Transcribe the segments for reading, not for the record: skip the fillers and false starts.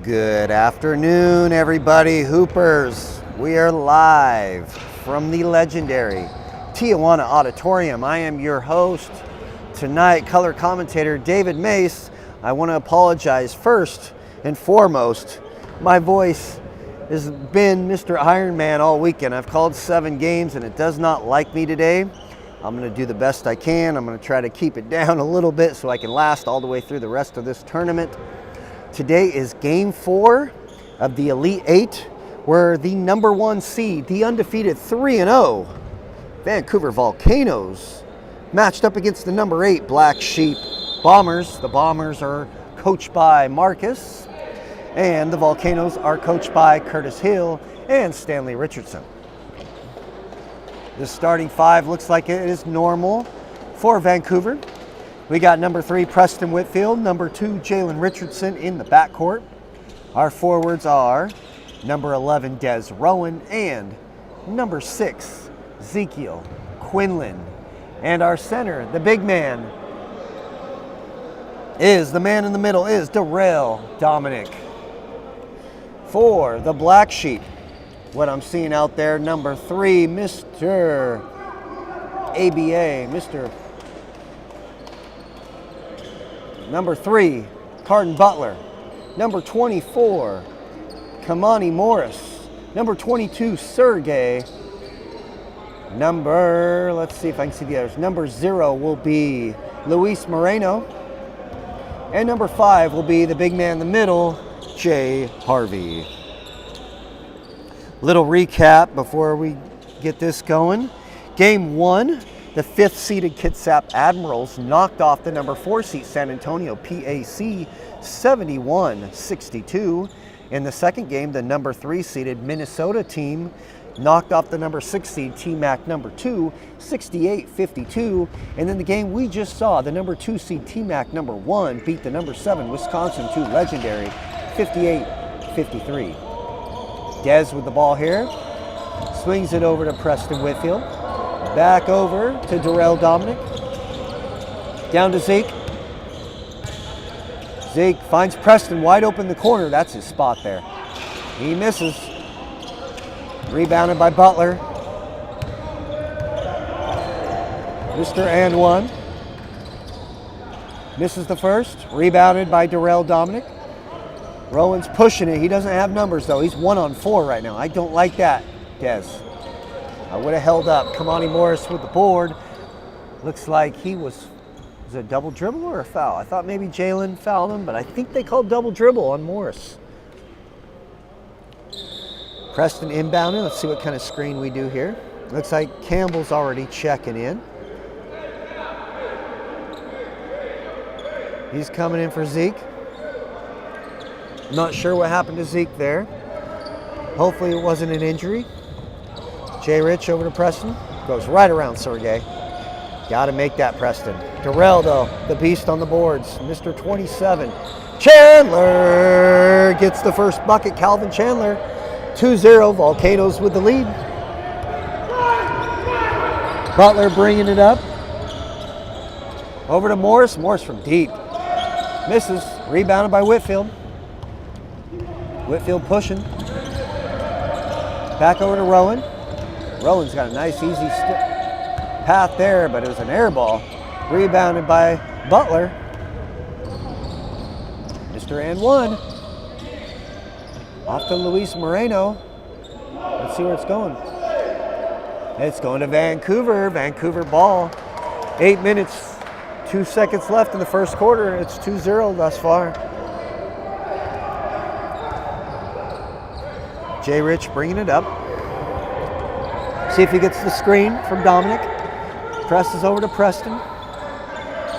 Good afternoon, everybody. Hoopers, we are live from the legendary Tijuana Auditorium. I am your host tonight, color commentator David Mace. I want to apologize first and foremost. My voice has been Mr. Iron Man all weekend. I've called 7 games and it does not like me today. I'm going to do the best I can. I'm going to try to keep it down a little bit so I can last all the way through the rest of this tournament. Today is game 4 of the Elite 8, where the number 1 seed, the undefeated 3-0 Vancouver Volcanoes, matched up against the number 8 Black Sheep Bombers. The Bombers are coached by Marcus, and the Volcanoes are coached by Curtis Hill and Stanley Richardson. The starting 5 looks like it is normal for Vancouver. We got number 3, Preston Whitfield, number 2, Jalen Richardson in the backcourt. Our forwards are number 11, Des Rowan, and number 6, Ezekiel Quinlan. And our center, the big man, the man in the middle is Darrell Dominic. For the Black Sheep, what I'm seeing out there, number 3, Mr. Number 3, Carden Butler. Number 24, Kamani Morris. Number 22, Sergey. Let's see if I can see the others. Number 0 will be Luis Moreno. And number 5 will be the big man in the middle, Jay Harvey. Little recap before we get this going. Game 1. The 5th seeded Kitsap Admirals knocked off the number 4 seed San Antonio PAC 71-62. In the second game, the number 3 seeded Minnesota team knocked off the number 6 seed TMAC number 2 68-52. And then the game we just saw, the number 2 seed TMAC number 1 beat the number 7 Wisconsin 2 Legendary 58-53. Dez with the ball here, swings it over to Preston Whitfield. Back over to Darrell Dominic. Down to Zeke. Zeke finds Preston wide open in the corner. That's his spot there. He misses. Rebounded by Butler. Mr. and 1. Misses the first. Rebounded by Darrell Dominic. Rowan's pushing it. He doesn't have numbers though. He's 1-on-4 right now. I don't like that, Des. I would have held up. Kamani Morris with the board. Looks like was it a double dribble or a foul? I thought maybe Jalen fouled him, but I think they called double dribble on Morris. Preston inbounding. Let's see what kind of screen we do here. Looks like Campbell's already checking in. He's coming in for Zeke. Not sure what happened to Zeke there. Hopefully it wasn't an injury. Jay Rich over to Preston. Goes right around Sergey. Got to make that, Preston. Darrell, though, the beast on the boards. Mr. 27. Chandler gets the first bucket. Calvin Chandler. 2-0. Volcanoes with the lead. Butler bringing it up. Over to Morris. Morris from deep. Misses. Rebounded by Whitfield. Whitfield pushing. Back over to Rowan. Rowan's got a nice, easy path there, but it was an air ball. Rebounded by Butler. Mr. and 1. Off to Luis Moreno. Let's see where it's going. It's going to Vancouver. Vancouver ball. 8 minutes, 2 seconds left in the first quarter. It's 2-0 thus far. Jay Rich bringing it up. See if he gets the screen from Dominic. Presses over to Preston.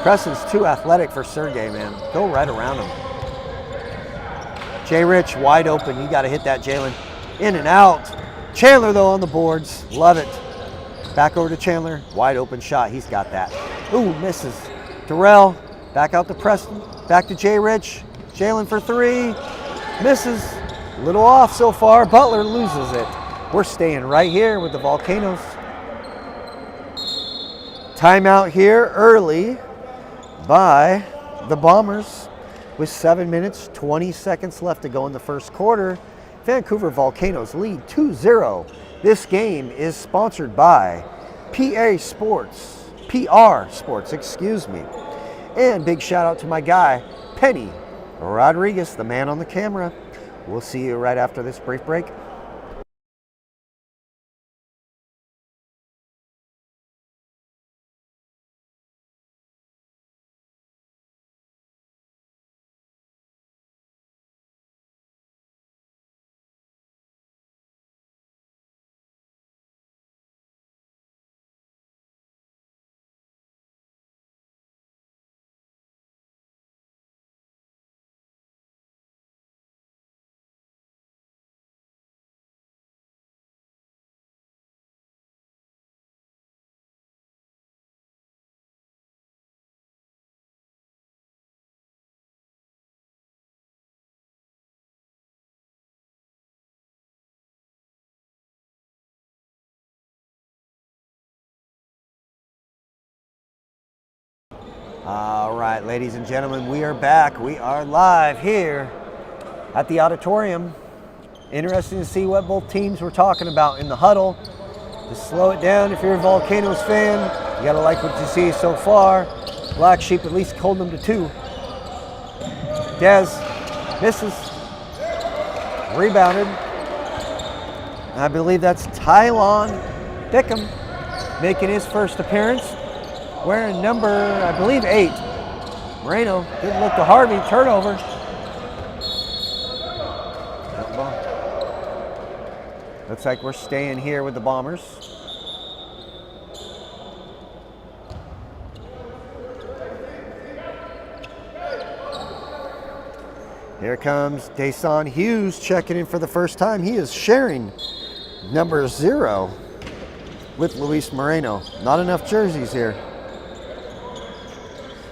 Preston's too athletic for Sergey, man. Go right around him. Jay Rich wide open. You got to hit that, Jalen. In and out. Chandler, though, on the boards. Love it. Back over to Chandler. Wide open shot. He's got that. Ooh, misses. Darrell. Back out to Preston. Back to Jay Rich. Jalen for 3. Misses. A little off so far. Butler loses it. We're staying right here with the Volcanoes. Timeout here early by the Bombers. with 7 minutes, 20 seconds left to go in the first quarter. Vancouver Volcanoes lead 2-0. This game is sponsored by P.R.SPORTS, excuse me. And big shout out to my guy, Penny Rodriguez, the man on the camera. We'll see you right after this brief break. All right, ladies and gentlemen, we are back. We are live here at the auditorium. Interesting to see what both teams were talking about in the huddle. Just slow it down if you're a Volcanoes fan. You gotta like what you see so far. Black Sheep at least holding them to 2. Dez misses. Rebounded. I believe that's Tylon Thickham making his first appearance. Wearing number, I believe, 8. Moreno, good look to Harvey, turnover. Looks like we're staying here with the Bombers. Here comes Dason Hughes checking in for the first time. He is sharing number 0 with Luis Moreno. Not enough jerseys here.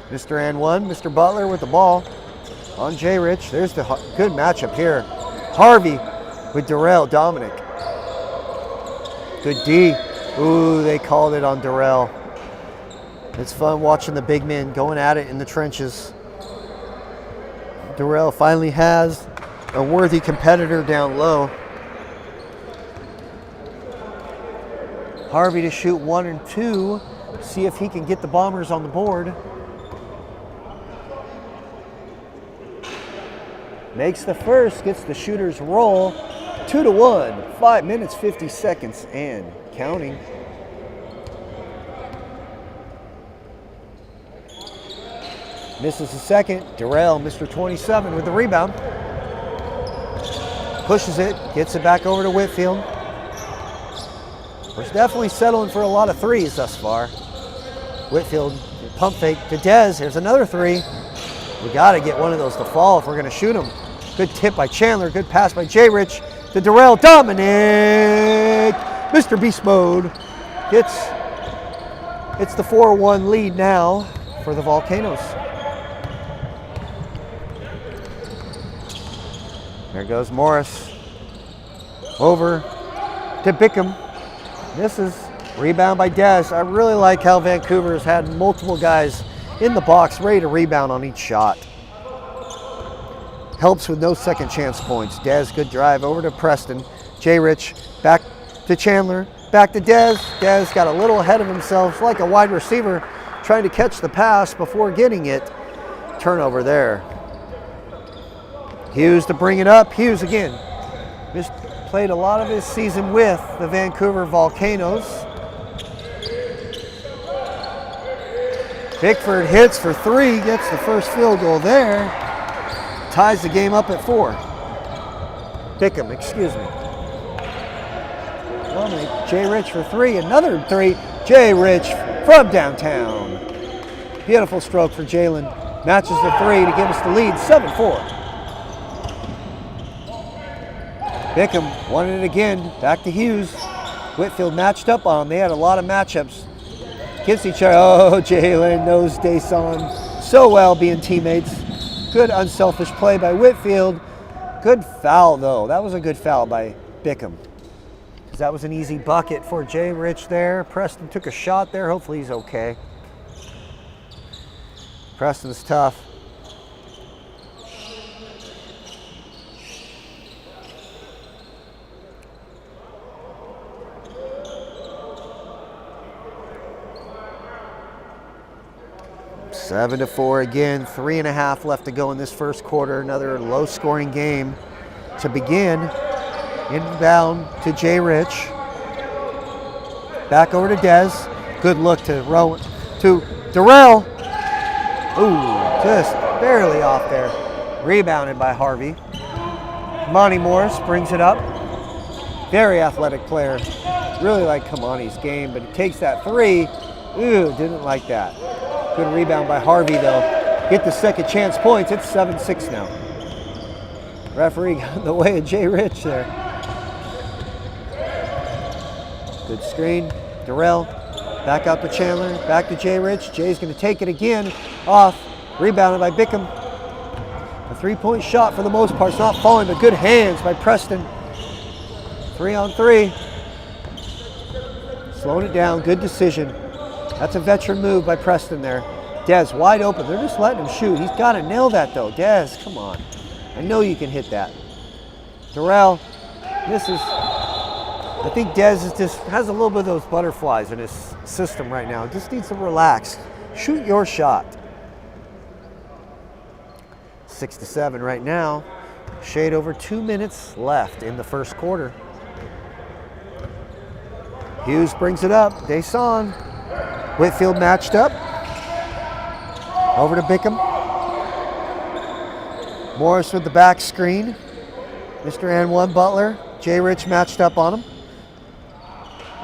Mr. N1, Mr. Butler with the ball on J. Rich. There's the good matchup here. Harvey with Darrell Dominic. Good D. Ooh, they called it on Darrell. It's fun watching the big men going at it in the trenches. Darrell finally has a worthy competitor down low. Harvey to shoot 1 and 2. See if he can get the Bombers on the board. Makes the first, gets the shooter's roll. 2-1, 5 minutes, 50 seconds, and counting. Misses the second. Darrell, Mr. 27 with the rebound. Pushes it, gets it back over to Whitfield. We're definitely settling for a lot of threes thus far. Whitfield, pump fake to Dez. Here's another 3. We got to get one of those to fall if we're going to shoot them. Good tip by Chandler. Good pass by J. Rich to Darrell Dominic. Mr. Beast Mode it's the 4-1 lead now for the Volcanoes. There goes Morris. Over to Bickham. Misses. Rebound by Dez. I really like how Vancouver's had multiple guys in the box ready to rebound on each shot. Helps with no second chance points. Dez, good drive over to Preston. J. Rich back to Chandler. Back to Dez. Dez got a little ahead of himself like a wide receiver trying to catch the pass before getting it. Turnover there. Hughes to bring it up. Hughes again. Just played a lot of his season with the Vancouver Volcanoes. Bickford hits for 3, gets the first field goal there. Ties the game up at 4. Bickham, excuse me. J. Rich for 3, another 3. J. Rich from downtown. Beautiful stroke for Jalen. Matches the 3 to give us the lead, 7-4. Bickham wanted it again, back to Hughes. Whitfield matched up on him. They had a lot of matchups. Against each other. Oh, Jalen knows Dason so well being teammates. Good unselfish play by Whitfield. Good foul, though. That was a good foul by Bickham. That was an easy bucket for J. Rich there. Preston took a shot there. Hopefully he's okay. Preston's tough. 7-4 again, 3.5 left to go in this first quarter. Another low-scoring game to begin. Inbound to Jay Rich. Back over to Dez. Good look to Rowan, to Darrell. Ooh, just barely off there. Rebounded by Harvey. Monty Morris brings it up. Very athletic player. Really like Kamani's game, but he takes that three. Ooh, didn't like that. Good rebound by Harvey, though. Get the second chance points. It's 7-6 now. Referee got in the way of Jay Rich there. Good screen. Darrell. Back out to Chandler. Back to Jay Rich. Jay's going to take it again. Off. Rebounded by Bickham. A three-point shot for the most part. It's not falling, but good hands by Preston. 3-on-3. Slowing it down. Good decision. That's a veteran move by Preston there. Dez wide open. They're just letting him shoot. He's got to nail that, though. Dez, come on. I know you can hit that. Darrell misses. I think Dez is just has a little bit of those butterflies in his system right now. Just needs to relax. Shoot your shot. 6-7 right now. Shade over 2 minutes left in the first quarter. Hughes brings it up. Deson. Whitfield matched up. Over to Bickham. Morris with the back screen. Mr. N1 Butler. Jay Rich matched up on him.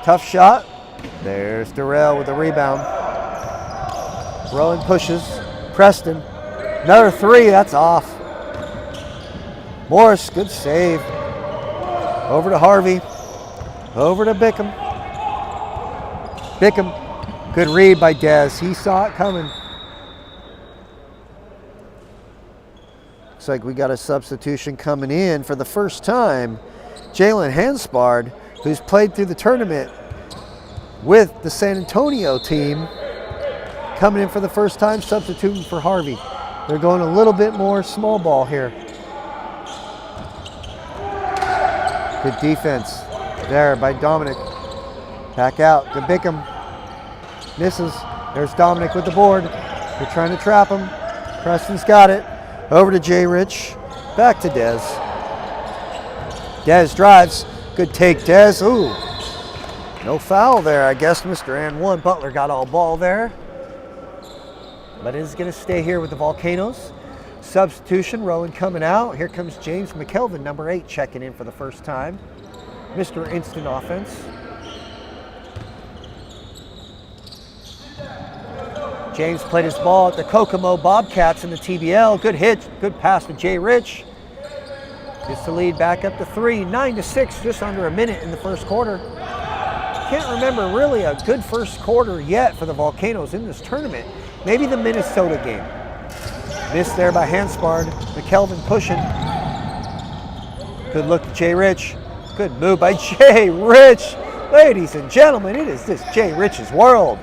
Tough shot. There's Darrell with the rebound. Rowan pushes. Preston. Another three. That's off. Morris. Good save. Over to Harvey. Over to Bickham. Bickham. Good read by Dez. He saw it coming. Looks like we got a substitution coming in for the first time. Jalen Hanspard, who's played through the tournament with the San Antonio team, coming in for the first time, substituting for Harvey. They're going a little bit more small ball here. Good defense there by Dominic. Back out to Bickham. Misses. There's Dominic with the board. They're trying to trap him. Preston's got it. Over to Jay Rich. Back to Dez. Dez drives. Good take, Dez. Ooh. No foul there. I guess Mr. N1 Butler got all ball there. But is going to stay here with the Volcanoes. Substitution, Rowan coming out. Here comes James McKelvin, number 8, checking in for the first time. Mr. Instant Offense. James played his ball at the Kokomo Bobcats in the TBL. Good hit, good pass to Jay Rich. Gets the lead back up to 3, 9-6, just under a minute in the first quarter. Can't remember really a good first quarter yet for the Volcanoes in this tournament. Maybe the Minnesota game. Missed there by Hanspard. McKelvin pushing. Good look to Jay Rich. Good move by Jay Rich. Ladies and gentlemen, it is this Jay Rich's world.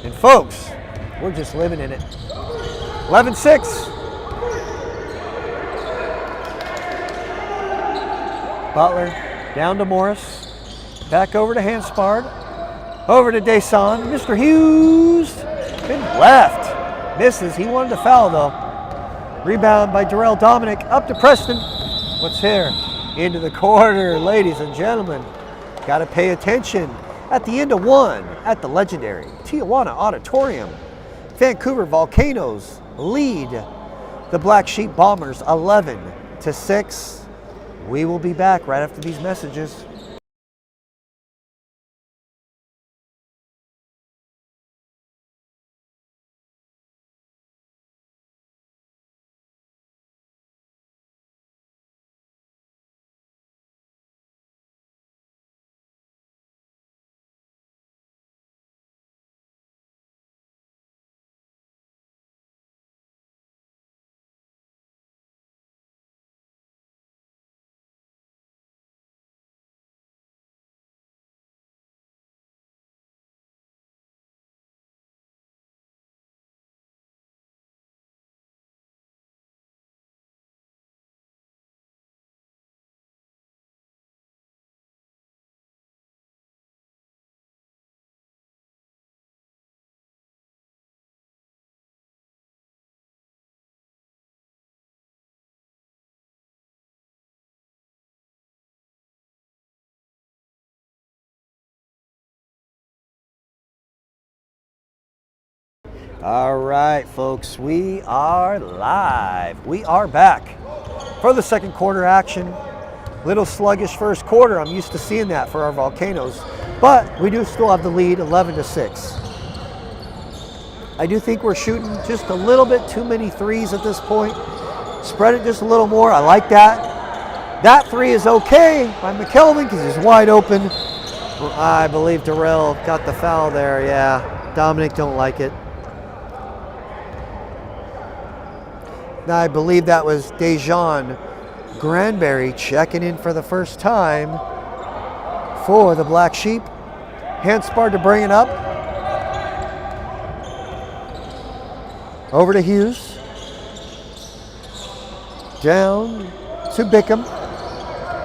And folks, we're just living in it. 11-6. Butler down to Morris. Back over to Hanspard. Over to Deson. Mr. Hughes. Been left. Misses. He wanted to foul though. Rebound by Darrell Dominic. Up to Preston. What's here? Into the corner, ladies and gentlemen. Got to pay attention. At the end of one at the legendary Tijuana Auditorium. Vancouver Volcanoes lead the Black Sheep Bombers 11-6. We will be back right after these messages. All right, folks, we are live. We are back for the second quarter action. Little sluggish first quarter. I'm used to seeing that for our Volcanoes, but we do still have the lead, 11-6. I do think we're shooting just a little bit too many threes at this point. Spread it just a little more. I like that. That three is okay by McKelvin because he's wide open. I believe Darrell got the foul there. Yeah, Dominic don't like it. I believe that was Dejan Granberry checking in for the first time for the Black Sheep. Hanspard to bring it up. Over to Hughes. Down to Bickham.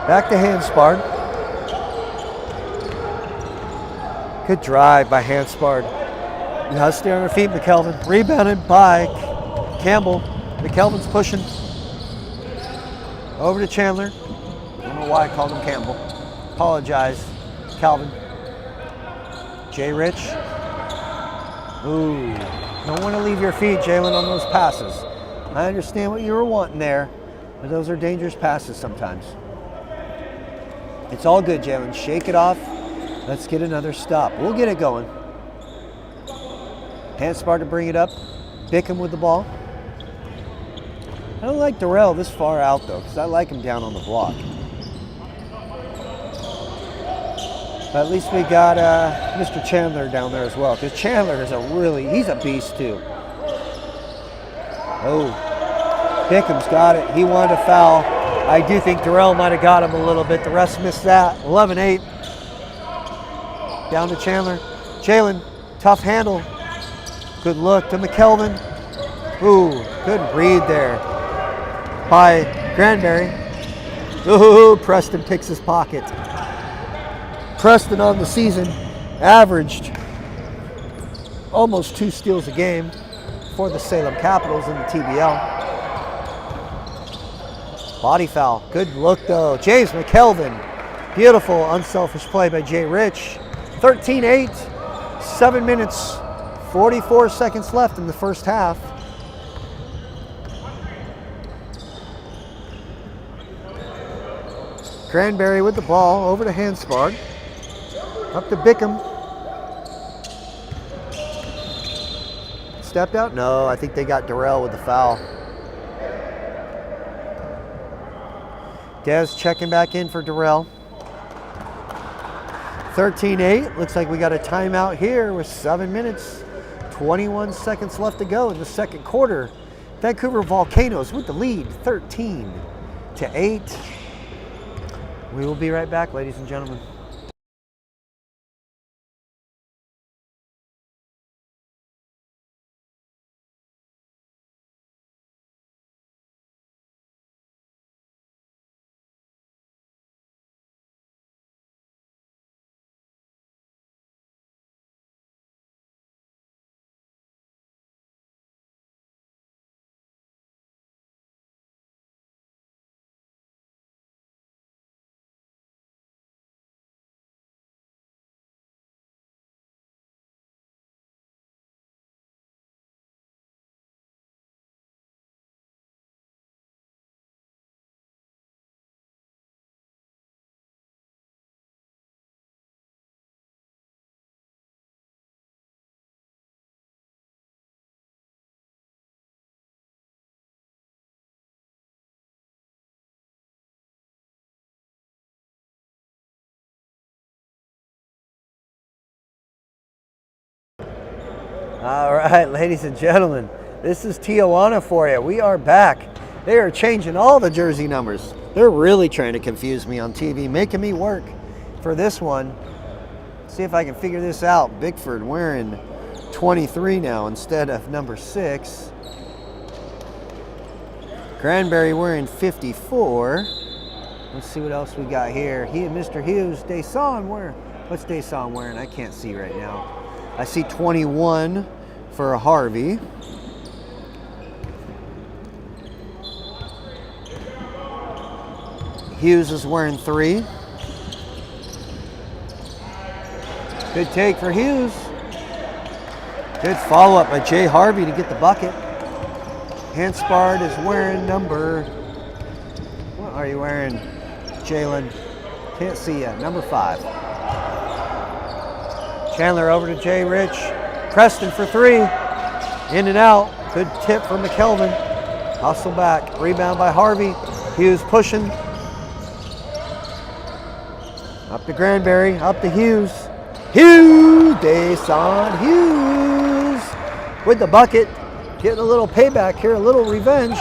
Back to Hanspard. Good drive by Hanspard. Now stay on her feet, McKelvin. Rebounded by Campbell. McKelvin's pushing. Over to Chandler. I don't know why I called him Campbell. Apologize, Calvin. Jay Rich. Ooh. Don't want to leave your feet, Jalen, on those passes. I understand what you were wanting there, but those are dangerous passes sometimes. It's all good, Jalen. Shake it off. Let's get another stop. We'll get it going. Hanspard to bring it up. Bickham with the ball. I don't like Darrell this far out, though, because I like him down on the block. But at least we got Mr. Chandler down there as well, because Chandler is he's a beast, too. Oh, Bickham's got it. He wanted a foul. I do think Darrell might have got him a little bit. The refs missed that. 11-8. Down to Chandler. Jalen, tough handle. Good look to McKelvin. Ooh, couldn't read there by Granberry. Ooh, Preston picks his pocket. Preston on the season averaged almost 2 steals a game for the Salem Capitals in the TBL. Body foul. Good look, though. James McKelvin. Beautiful, unselfish play by Jay Rich. 13-8. 7 minutes, 44 seconds left in the first half. Cranberry with the ball, over to Hanspard. Up to Bickham. Stepped out? No, I think they got Darrell with the foul. Dez checking back in for Darrell. 13-8. Looks like we got a timeout here with 7 minutes, 21 seconds left to go in the second quarter. Vancouver Volcanoes with the lead, 13-8. We will be right back, ladies and gentlemen. All right, ladies and gentlemen, this is Tijuana for you. We are back. They are changing all the jersey numbers. They're really trying to confuse me on TV, making me work for this one. See if I can figure this out. Bickford wearing 23 now instead of number 6. Cranberry wearing 54. Let's see what else we got here. He and Mr. Hughes. Desan wearing, what's Desan wearing? I can't see right now. I see 21 for Harvey. Hughes is wearing 3. Good take for Hughes. Good follow-up by Jay Harvey to get the bucket. Hanspard is wearing number, what are you wearing, Jalen? Can't see yet, number 5. Chandler over to Jay Rich. Preston for 3. In and out. Good tip from McKelvin. Hustle back. Rebound by Harvey. Hughes pushing. Up to Granberry. Up to Hughes. Hughes! Deson Hughes with the bucket. Getting a little payback here. A little revenge.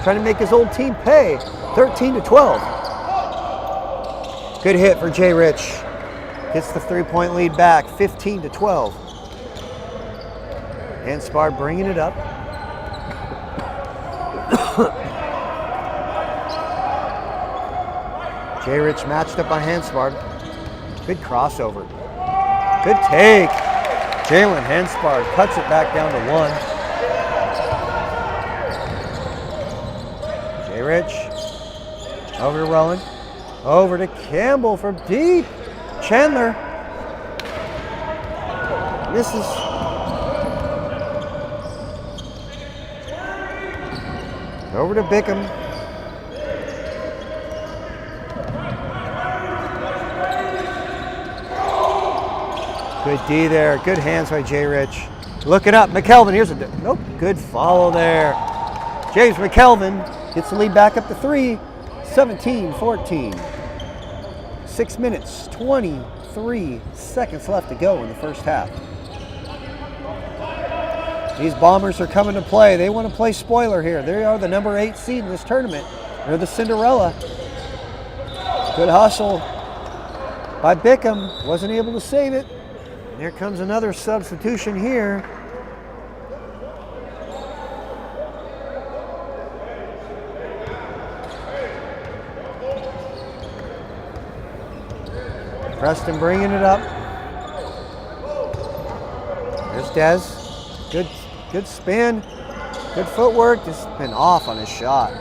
Trying to make his old team pay. 13-12. Good hit for Jay Rich. Gets the 3-point lead back, 15-12. Hanspard bringing it up. Jay Rich matched up by Hanspard. Good crossover. Good take. Jalen Hanspard cuts it back down to 1. Jay Rich over to Rowan. Over to Campbell from deep. Chandler misses. Over to Bickham. Good D there. Good hands by Jay Rich. Looking up. McKelvin. Here's a nope. Good follow there. James McKelvin gets the lead back up to 3. 17-14. 6 minutes, 23 seconds left to go in the first half. These Bombers are coming to play. They want to play spoiler here. They are the number 8 seed in this tournament. They're the Cinderella. Good hustle by Bickham. Wasn't able to save it. Here comes another substitution here. Preston bringing it up. There's Dez. Good spin. Good footwork. Just been off on his shot.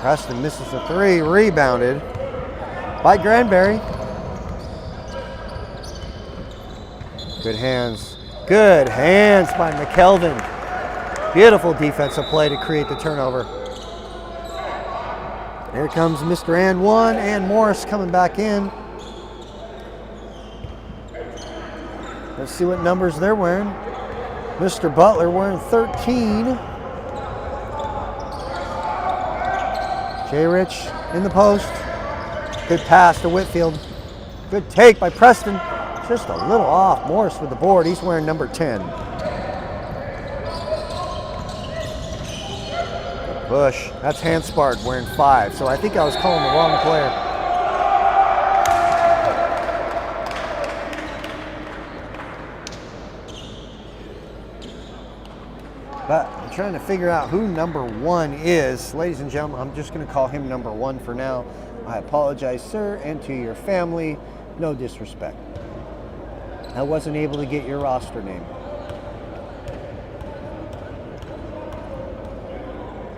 Preston misses a 3, rebounded by Granberry. Good hands by McKelvin. Beautiful defensive play to create the turnover. Here comes Mr. And 1, and Morris coming back in. Let's see what numbers they're wearing. Mr. Butler wearing 13. Jay Rich in the post. Good pass to Whitfield. Good take by Preston. Just a little off. Morris with the board. He's wearing number 10. Bush. That's Hanspard wearing 5. So I think I was calling the wrong player. But I'm trying to figure out who number 1 is. Ladies and gentlemen, I'm just going to call him number 1 for now. I apologize, sir, and to your family. No disrespect. I wasn't able to get your roster name.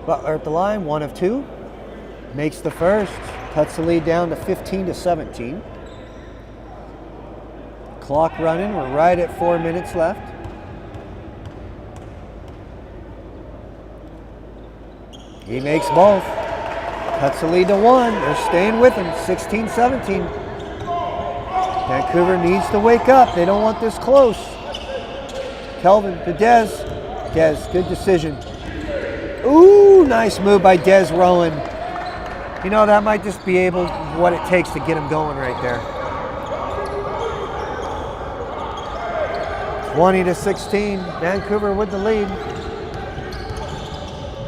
Butler at the line, 1 of 2. Makes the first. Cuts the lead down to 15-17. Clock running. We're right at 4 minutes left. He makes both. Cuts the lead to 1. They're staying with him. 16-17. Vancouver needs to wake up. They don't want this close. Kelvin to Dez. Dez, good decision. Ooh, nice move by Dez Rowan. You know, that might just be what it takes to get him going right there. 20-16. Vancouver with the lead.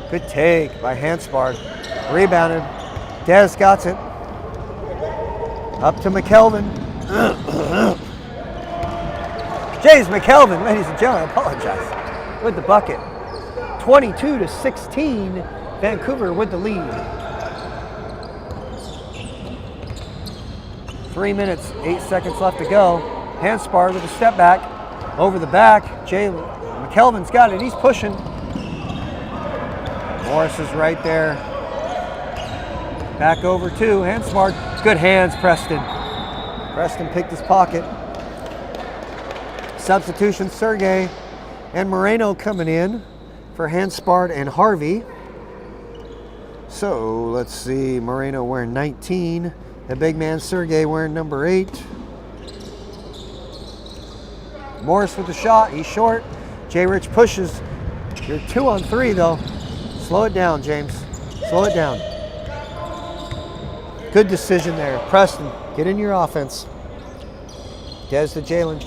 Good take by Hanspard. Rebounded. Dez got it. Up to McKelvin. James McKelvin, ladies and gentlemen, I apologize, with the bucket. 22-16. Vancouver with the lead. 3 minutes, 8 seconds left to go Handspar with a step back. Over the back. McKelvin's got it. He's pushing. Morris is right there. Back over two. Handspar. Good hands, Preston. Preston picked his pocket. Substitution, Sergey and Moreno coming in for Handspart and Harvey. So let's see, Moreno wearing 19. The big man Sergey wearing number 8. Morris with the shot, he's short. J. Rich pushes. You're 2 on 3 though. Slow it down, James. Slow it down. Good decision there. Preston, get in your offense. Des to Jalen.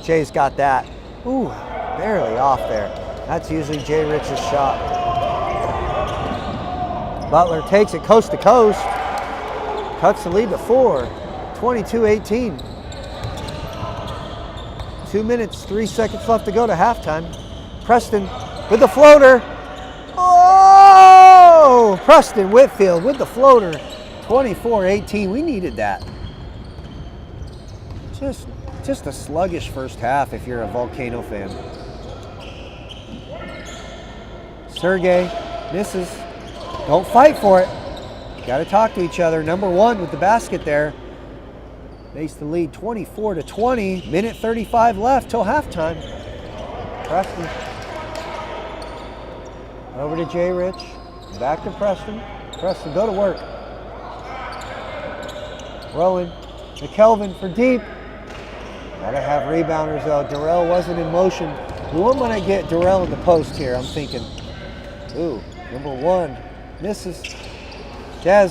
Jay's got that. Ooh, barely off there. That's usually J. Rich's shot. Butler takes it coast to coast. Cuts the lead to 4. 22-18. 2 minutes, 3 seconds left to go to halftime. Preston with the floater. Oh! Preston Whitfield with the floater. 24-18. We needed that. Just a sluggish first half if you're a Volcano fan. Sergey misses. Don't fight for it. Got to talk to each other. Number 1 with the basket there. Makes the lead 24-20. Minute 35 left till halftime. Preston. Over to J. Rich. Back to Preston. Preston, go to work. Rowan. McKelvin for deep. Gotta have rebounders though. Durrell wasn't in motion. Who am I gonna get Durrell in the post here? I'm thinking. Ooh, number 1 misses. Des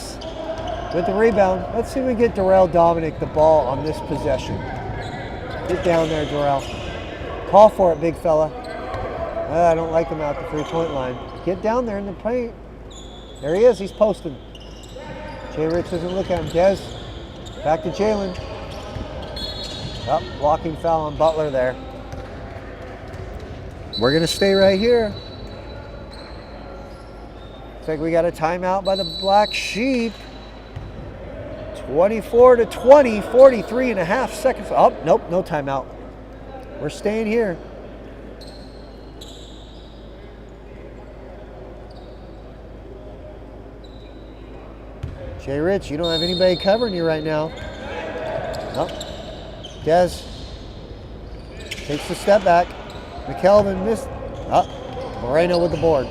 with the rebound. Let's see if we get Durrell Dominic the ball on this possession. Get down there, Durrell. Call for it, big fella. I don't like him out the 3-point line. Get down there in the paint. There he is. He's posting. J. Rich doesn't look at him. Des. Back to Jalen. Up, blocking foul on Butler there. We're going to stay right here. Looks like we got a timeout by the Black Sheep. 24-20, 43 and a half seconds. Oh, nope, no timeout. We're staying here. J. Rich, you don't have anybody covering you right now. Nope. Des takes the step back. McKelvin missed. Moreno with the board.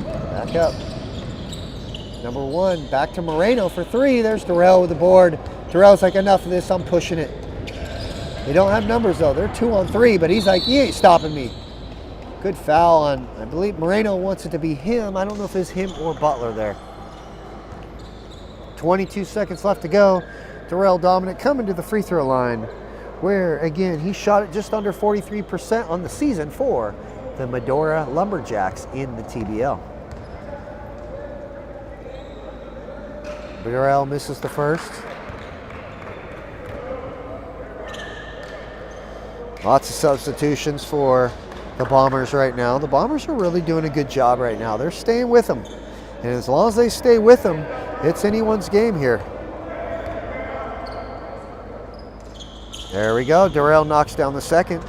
Back up. Number 1, back to Moreno for 3. There's Durrell with the board. Durrell's like, enough of this, I'm pushing it. They don't have numbers though. They're 2 on 3, but he's like, he ain't stopping me. Good foul on, I believe Moreno wants it to be him. I don't know if it's him or Butler there. 22 seconds left to go. Durrell Dominic coming to the free throw line, where again he shot it just under 43% on the season for the Medora Lumberjacks in the TBL. Durrell misses the first. Lots of substitutions for the Bombers right now. The Bombers are really doing a good job right now. They're staying with them, and as long as they stay with them, it's anyone's game here. There we go. Durrell knocks down the second.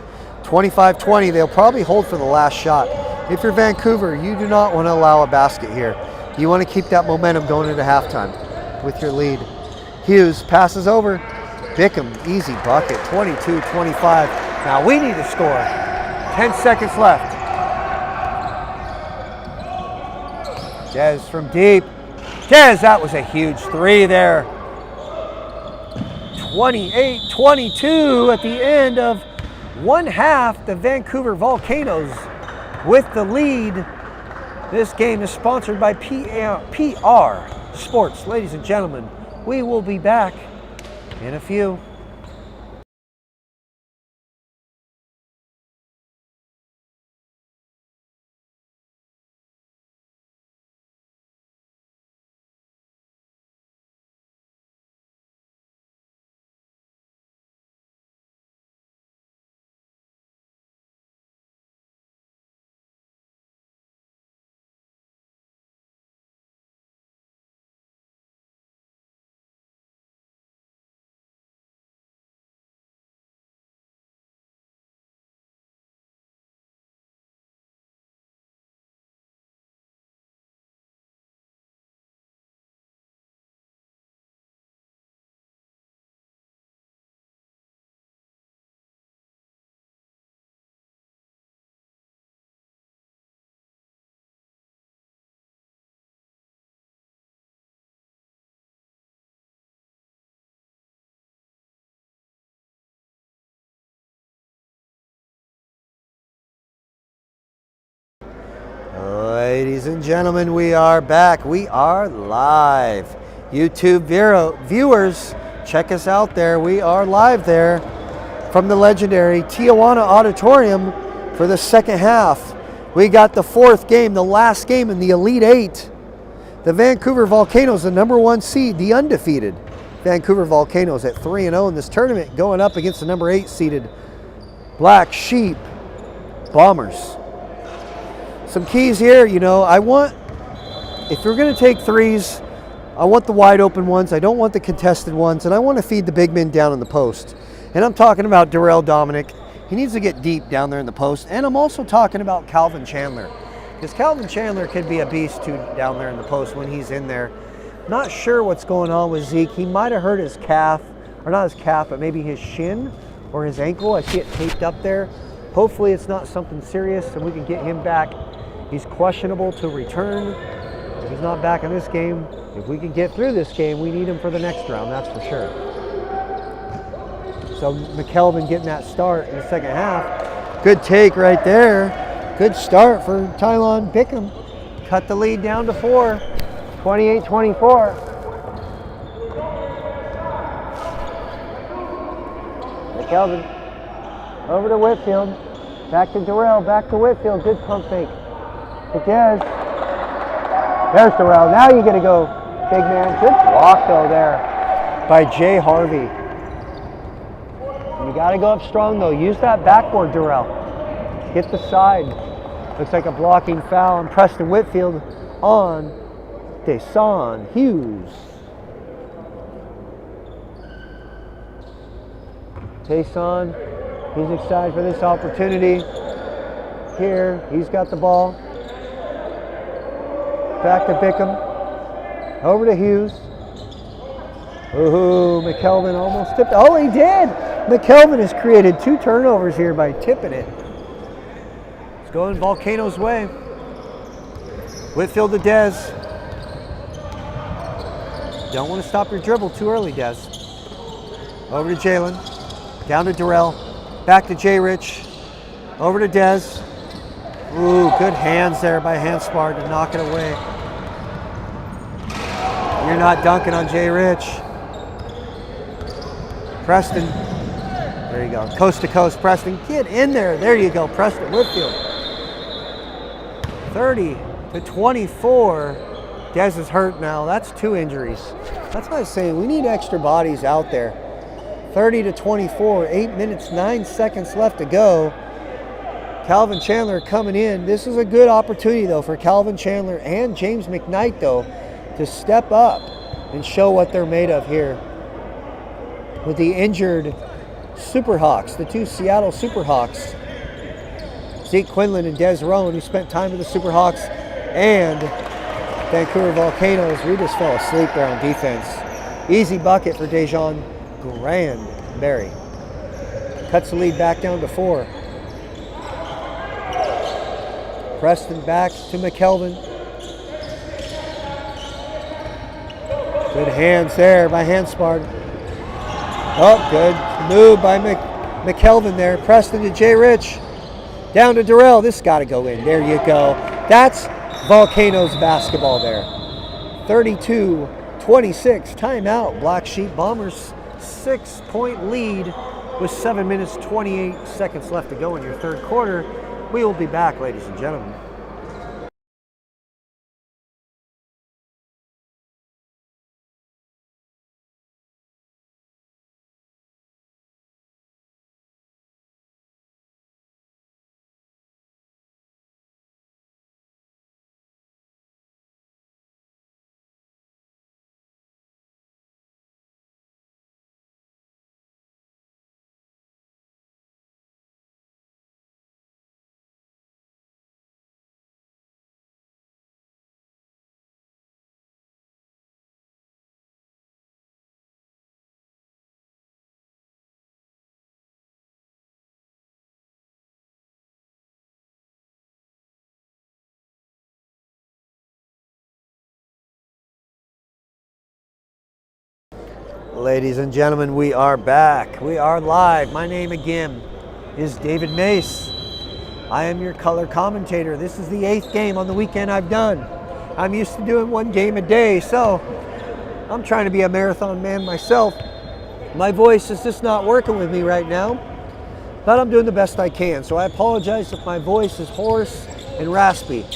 25-20. They'll probably hold for the last shot. If you're Vancouver, you do not want to allow a basket here. You want to keep that momentum going into halftime with your lead. Hughes passes over. Bickham, easy bucket. 22-25. Now we need to score. 10 seconds left. Des from deep. Des, that was a huge 3 there. 28-22 at the end of one half. The Vancouver Volcanoes with the lead. This game is sponsored by P.R.SPORTS. Ladies and gentlemen, we will be back in a few. Ladies and gentlemen, we are back. We are live. YouTube viewers, check us out there. We are live there from the legendary Tijuana Auditorium for the second half. We got the fourth game, the last game in the Elite Eight. The Vancouver Volcanoes, the #1 seed, the undefeated Vancouver Volcanoes at 3-0 in this tournament, going up against the #8 seeded Black Sheep Bombers. Some keys here, you know, if you're going to take threes, I want the wide open ones. I don't want the contested ones, and I want to feed the big men down in the post. And I'm talking about Darrell Dominic. He needs to get deep down there in the post. And I'm also talking about Calvin Chandler, because Calvin Chandler could be a beast too down there in the post when he's in there. Not sure what's going on with Zeke. He might have hurt his calf, or not his calf, but maybe his shin or his ankle. I see it taped up there. Hopefully it's not something serious and we can get him back. He's questionable to return. If he's not back in this game, if we can get through this game, we need him for the next round, that's for sure. So McKelvin getting that start in the second half. Good take right there. Good start for Tylon Bickham. Cut the lead down to 4, 28-24. McKelvin over to Whitfield. Back to Darrell, back to Whitfield. Good pump fake. To Dez. There's Darrell. Now you get to go, big man. Good block though there by Jay Harvey. You got to go up strong though. Use that backboard, Darrell. Hit the side. Looks like a blocking foul. And Preston Whitfield on Deson Hughes. Deson, he's excited for this opportunity. Here, he's got the ball. Back to Bickham. Over to Hughes. Ooh, McKelvin almost tipped. Oh, he did! McKelvin has created 2 turnovers here by tipping it. It's going Volcano's way. Whitfield to Dez. Don't want to stop your dribble too early, Dez. Over to Jalen. Down to Darrell. Back to Jay Rich. Over to Dez. Ooh, good hands there by Handspar to knock it away. You're not dunking on Jay Rich. Preston. There you go. Coast to coast, Preston. Get in there. There you go, Preston Whitfield. 30-24. Dez is hurt now. That's 2 injuries. That's what I was saying. We need extra bodies out there. 30-24. 8 minutes, 9 seconds left to go. Calvin Chandler coming in. This is a good opportunity, though, for Calvin Chandler and James McKnight, though, to step up and show what they're made of here. With the injured Superhawks, the 2 Seattle Superhawks, Zeke Quinlan and Des Rowan, who spent time with the Superhawks and Vancouver Volcanoes. We just fell asleep there on defense. Easy bucket for Dejon Granberry. Cuts the lead back down to 4. Preston back to McKelvin. Good hands there by Handspar. Oh, good move by McKelvin there. Preston to Jay Rich. Down to Darrell. This got to go in. There you go. That's Volcanoes basketball there. 32-26. Timeout. Black Sheep Bombers 6-point lead with 7 minutes 28 seconds left to go in your third quarter. We will be back, ladies and gentlemen. Ladies and gentlemen, we are back. We are live. My name again is David Mace. I am your color commentator. This is the 8th game on the weekend I've done. I'm used to doing 1 game a day, so I'm trying to be a marathon man myself. My voice is just not working with me right now, but I'm doing the best I can. So I apologize if my voice is hoarse and raspy,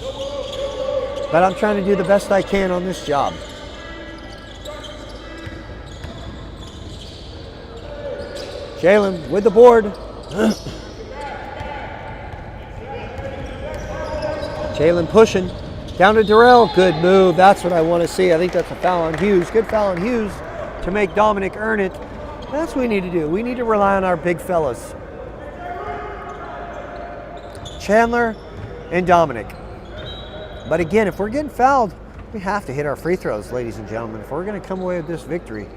but I'm trying to do the best I can on this job. Jalen with the board. Jalen pushing. Down to Darrell. Good move. That's what I want to see. I think that's a foul on Hughes. Good foul on Hughes to make Dominic earn it. That's what we need to do. We need to rely on our big fellas. Chandler and Dominic. But again, if we're getting fouled, we have to hit our free throws, ladies and gentlemen, if we're going to come away with this victory.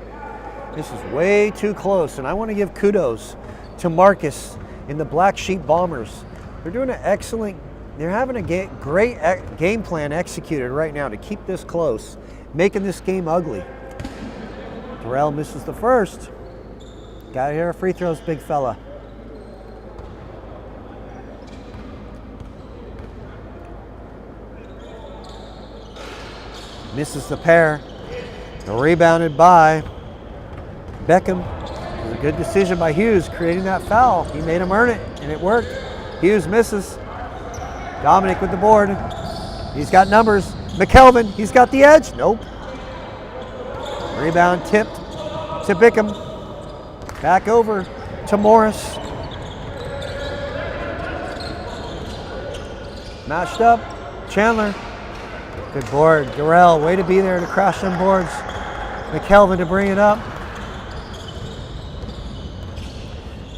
This is way too close, and I want to give kudos to Marcus and the Black Sheep Bombers. They're doing an excellent, they're having a great game plan executed right now to keep this close, making this game ugly. Darrell misses the first. Got to hit our free throws, big fella. Misses the pair. Rebounded by Beckham. It was a good decision by Hughes creating that foul. He made him earn it, and it worked. Hughes misses. Dominic with the board. He's got numbers. McKelvin, he's got the edge. Nope. Rebound tipped to Beckham. Back over to Morris. Matched up. Chandler. Good board. Darrell, way to be there to crash them boards. McKelvin to bring it up.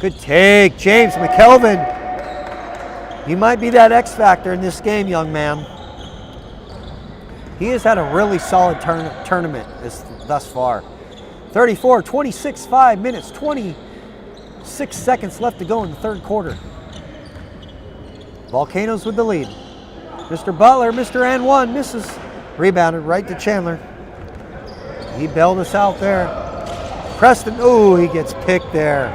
Good take, James McKelvin. You might be that X factor in this game, young man. He has had a really solid tournament thus far. 34, 26, 5 minutes, 26 seconds left to go in the third quarter. Volcanoes with the lead. Mr. Butler, Mr. and one, misses. Rebounded right to Chandler. He bailed us out there. Preston, oh, he gets picked there.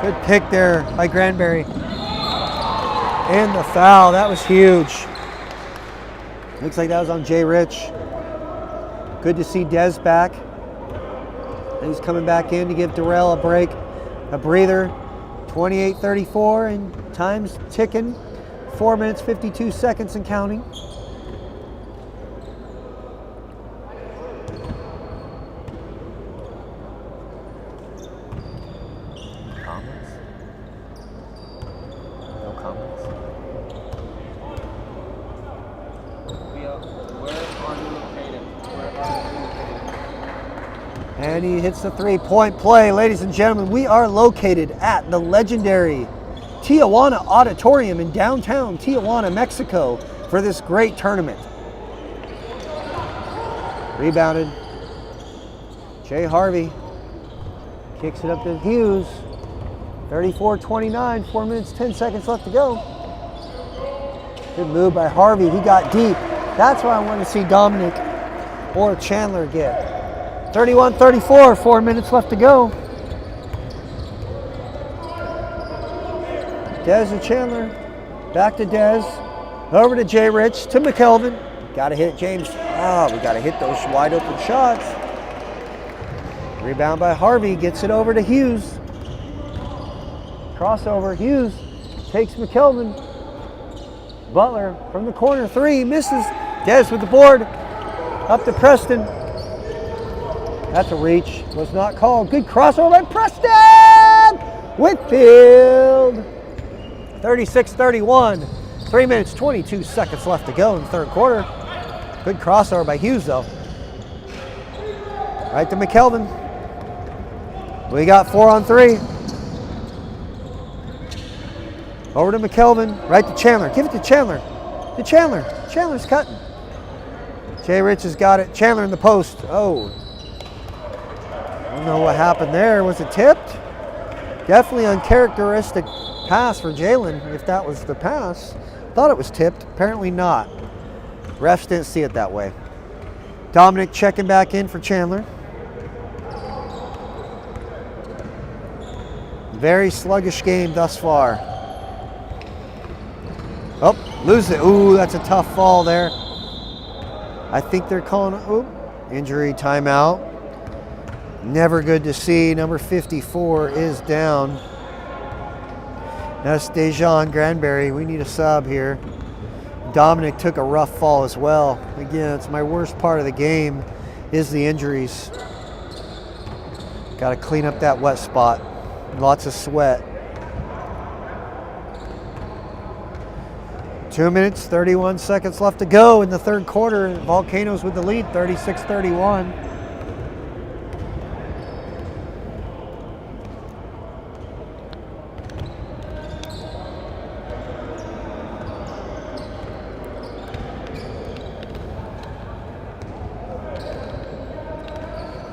Good pick there by Granberry. And the foul, that was huge. Looks like that was on Jay Rich. Good to see Dez back. He's coming back in to give Darrell a break, a breather. 28-34 and time's ticking. 4 minutes, 52 seconds and counting. Comments? No comments? Where are you located? And he hits the three-point play. Ladies and gentlemen, we are located at the legendary Tijuana Auditorium in downtown Tijuana, Mexico for this great tournament. Rebounded. Jay Harvey kicks it up to Hughes. 34-29, 4 minutes, 10 seconds left to go. Good move by Harvey, he got deep. That's what I want to see Dominic or Chandler get. 31-34, 4 minutes left to go. Dez and Chandler, back to Dez, over to Jay Rich, to McKelvin. Got to hit James. Ah, we got to hit those wide open shots. Rebound by Harvey, gets it over to Hughes. Crossover, Hughes takes McKelvin. Butler from the corner, three, misses. Dez with the board, up to Preston. That's a reach, was not called. Good crossover by Preston! Whitfield. 36-31, 3 minutes, 22 seconds left to go in the third quarter. Good crossover by Hughes though. Right to McKelvin. We got 4 on 3. Over to McKelvin, right to Chandler. Give it to Chandler. To Chandler. Chandler's cutting. Jay Rich has got it. Chandler in the post. Oh. I don't know what happened there. Was it tipped? Definitely uncharacteristic pass for Jalen, if that was the pass. Thought it was tipped. Apparently not. Refs didn't see it that way. Dominic checking back in for Chandler. Very sluggish game thus far. Lose it. Ooh, that's a tough fall there. I think they're calling, injury timeout. Never good to see. Number 54 is down. That's Dejan Granberry. We need a sub here. Dominic took a rough fall as well. Again, it's my worst part of the game is the injuries. Got to clean up that wet spot. Lots of sweat. 2 minutes, 31 seconds left to go in the third quarter. Volcanoes with the lead, 36-31.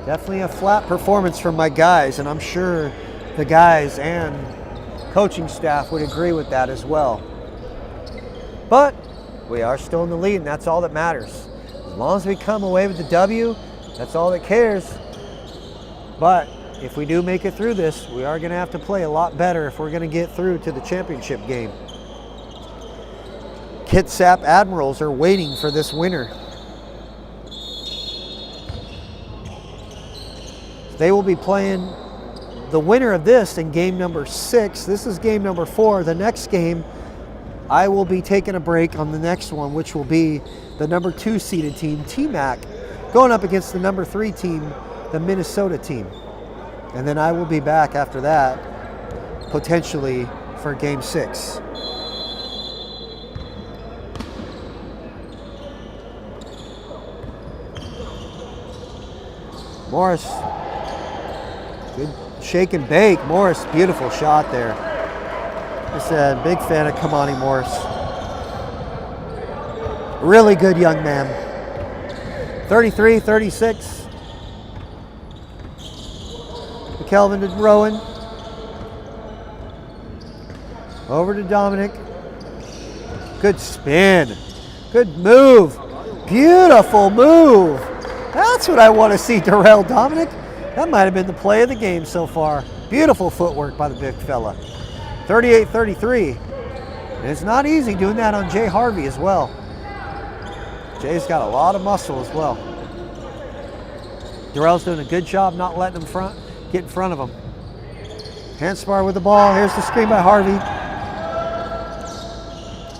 Definitely a flat performance from my guys, and I'm sure the guys and coaching staff would agree with that as well. But we are still in the lead, and that's all that matters. As long as we come away with the W, that's all that cares. But if we do make it through this, we are going to have to play a lot better if we're going to get through to the championship game. Kitsap Admirals are waiting for this winner. They will be playing the winner of this in game number 6. This is game number 4. The next game, I will be taking a break on the next one, which will be the number 2 seeded team, T-Mac, going up against the number 3 team, the Minnesota team. And then I will be back after that, potentially for game 6. Morris. Good shake and bake. Morris, beautiful shot there. Like I said, big fan of Kamani Morris. Really good young man. 33-36. Kelvin to Rowan. Over to Dominic. Good spin. Good move. Beautiful move. That's what I want to see, Darrell Dominic. That might have been the play of the game so far. Beautiful footwork by the big fella. 38-33. And it's not easy doing that on Jay Harvey as well. Jay's got a lot of muscle as well. Darrell's doing a good job not letting him get in front of him. Handspar with the ball. Here's the screen by Harvey.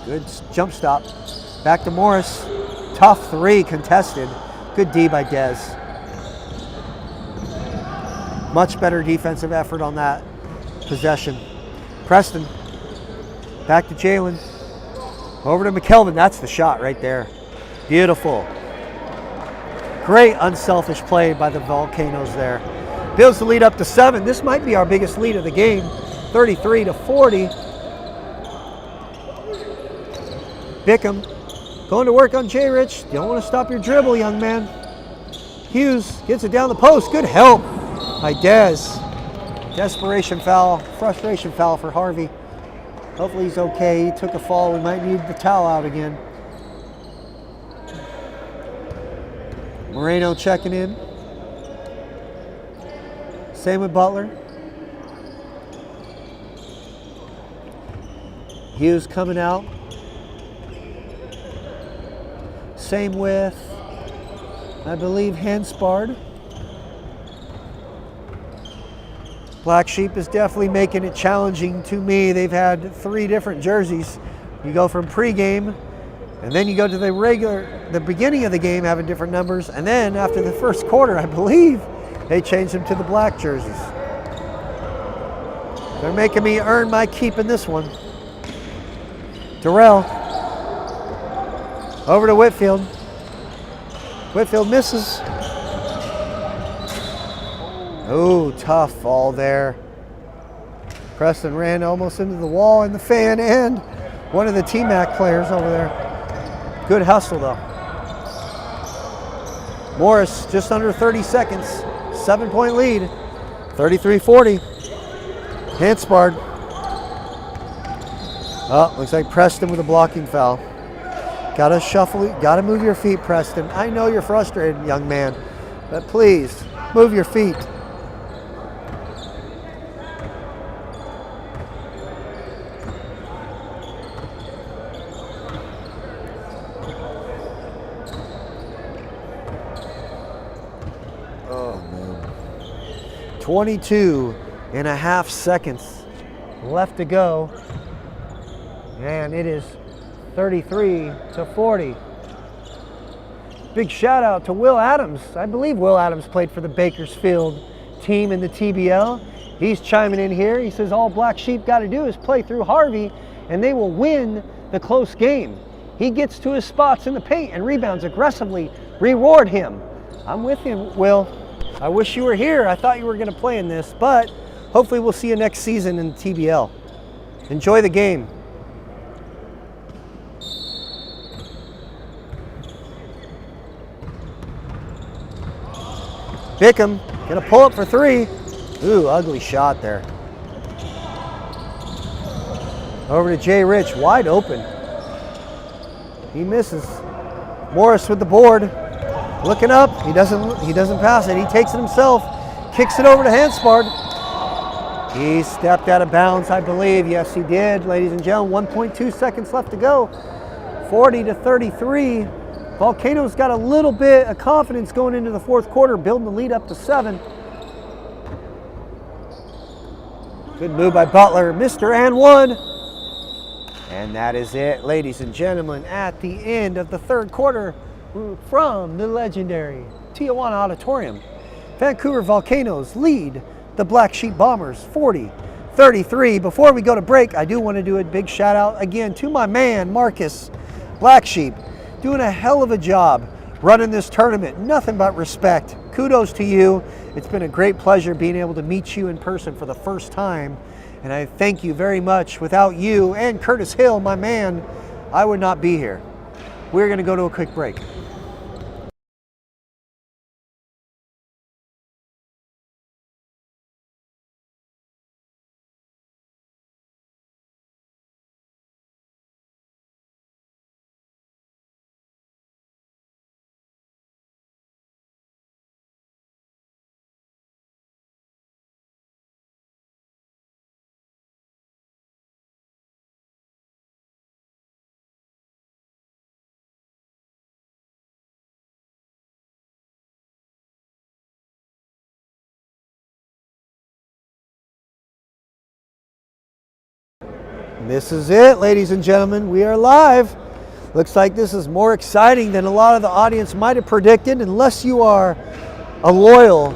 Good jump stop. Back to Morris. Tough 3 contested. Good D by Dez. Much better defensive effort on that possession. Preston. Back to Jalen. Over to McKelvin. That's the shot right there. Beautiful. Great unselfish play by the Volcanoes there. Builds the lead up to 7. This might be our biggest lead of the game. 33-40. Bickham going to work on Jay Rich. You don't want to stop your dribble, young man. Hughes gets it down the post. Good help by Dez. Desperation foul, frustration foul for Harvey. Hopefully he's okay. He took a fall. We might need the towel out again. Moreno checking in. Same with Butler. Hughes coming out. Same with, I believe, Henspard. Black Sheep is definitely making it challenging to me. They've had 3 different jerseys. You go from pregame, and then you go to the beginning of the game having different numbers, and then after the first quarter, I believe, they changed them to the black jerseys. They're making me earn my keep in this one. Darrell. Over to Whitfield. Whitfield misses. Oh, tough fall there. Preston ran almost into the wall and the fan and one of the T-Mac players over there. Good hustle though. Morris just under 30 seconds. 7-point lead. 33-40. Handspard. Oh, looks like Preston with a blocking foul. Gotta shuffle, gotta move your feet, Preston. I know you're frustrated, young man, but please, move your feet. 22.5 seconds left to go. And it is 33-40. Big shout out to Will Adams. I believe Will Adams played for the Bakersfield team in the TBL. He's chiming in here. He says all Black Sheep got to do is play through Harvey and they will win the close game. He gets to his spots in the paint and rebounds aggressively. Reward him. I'm with you, Will. I wish you were here. I thought you were going to play in this, but hopefully we'll see you next season in the TBL. Enjoy the game. Bickham gonna pull up for three. Ooh, ugly shot there. Over to Jay Rich, wide open. He misses. Morris with the board. Looking up, he doesn't pass it. He takes it himself, kicks it over to Hanspard. He stepped out of bounds, I believe. Yes, he did, ladies and gentlemen. 1.2 seconds left to go. 40-33. Volcano's got a little bit of confidence going into the fourth quarter, building the lead up to 7. Good move by Butler, Mr. and 1. And that is it, ladies and gentlemen, at the end of the third quarter from the legendary Tijuana Auditorium. Vancouver Volcanoes lead the Black Sheep Bombers 40-33. Before we go to break, I do want to do a big shout out again to my man, Marcus. Black Sheep, doing a hell of a job running this tournament. Nothing but respect. Kudos to you. It's been a great pleasure being able to meet you in person for the first time. And I thank you very much. Without you and Curtis Hill, my man, I would not be here. We're going to go to a quick break. This is it, ladies and gentlemen. We are live. Looks like this is more exciting than a lot of the audience might have predicted, unless you are a loyal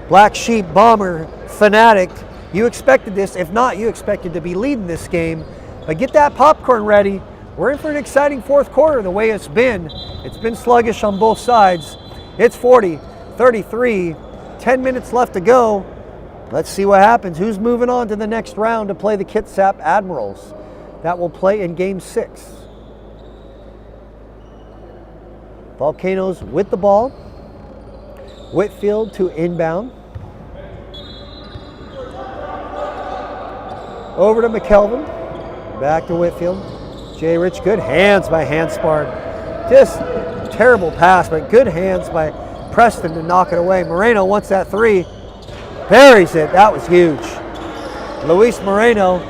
Black Sheep Bomber fanatic. You expected this. If not, you expected to be leading this game. But get that popcorn ready. We're in for an exciting fourth quarter the way it's been. It's been sluggish on both sides. It's 40-33. 10 minutes left to go. Let's see what happens. Who's moving on to the next round to play the Kitsap Admirals? That will play in Game 6. Volcanoes with the ball. Whitfield to inbound. Over to McKelvin. Back to Whitfield. Jay Rich, good hands by Hanspard. Just terrible pass, but good hands by Preston to knock it away. Moreno wants that three. Buries it. That was huge. Luis Moreno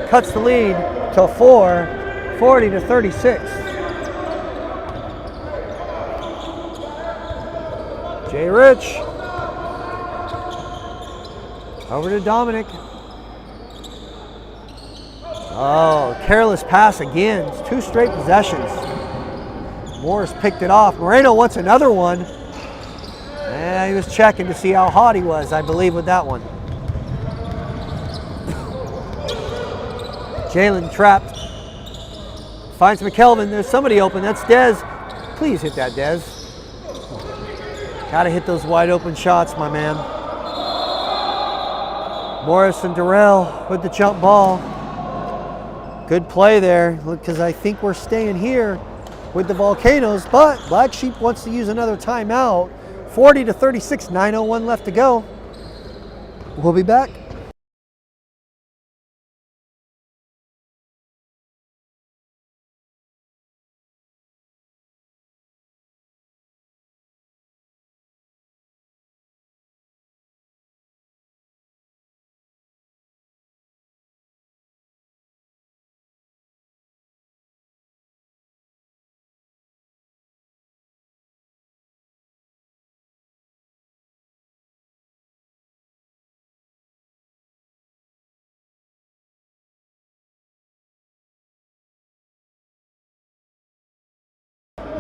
cuts the lead to 4, 40-36. Jay Rich. Over to Dominic. Oh, careless pass again. It's 2 straight possessions. Morris picked it off. Moreno wants another one. And he was checking to see how hot he was, I believe, with that one. Jalen trapped. Finds McKelvin. There's somebody open. That's Dez. Please hit that, Dez. Gotta hit those wide open shots, my man. Morris and Durrell with the jump ball. Good play there, because I think we're staying here with the Volcanoes, but Black Sheep wants to use another timeout. 40-36, 9:01 left to go. We'll be back.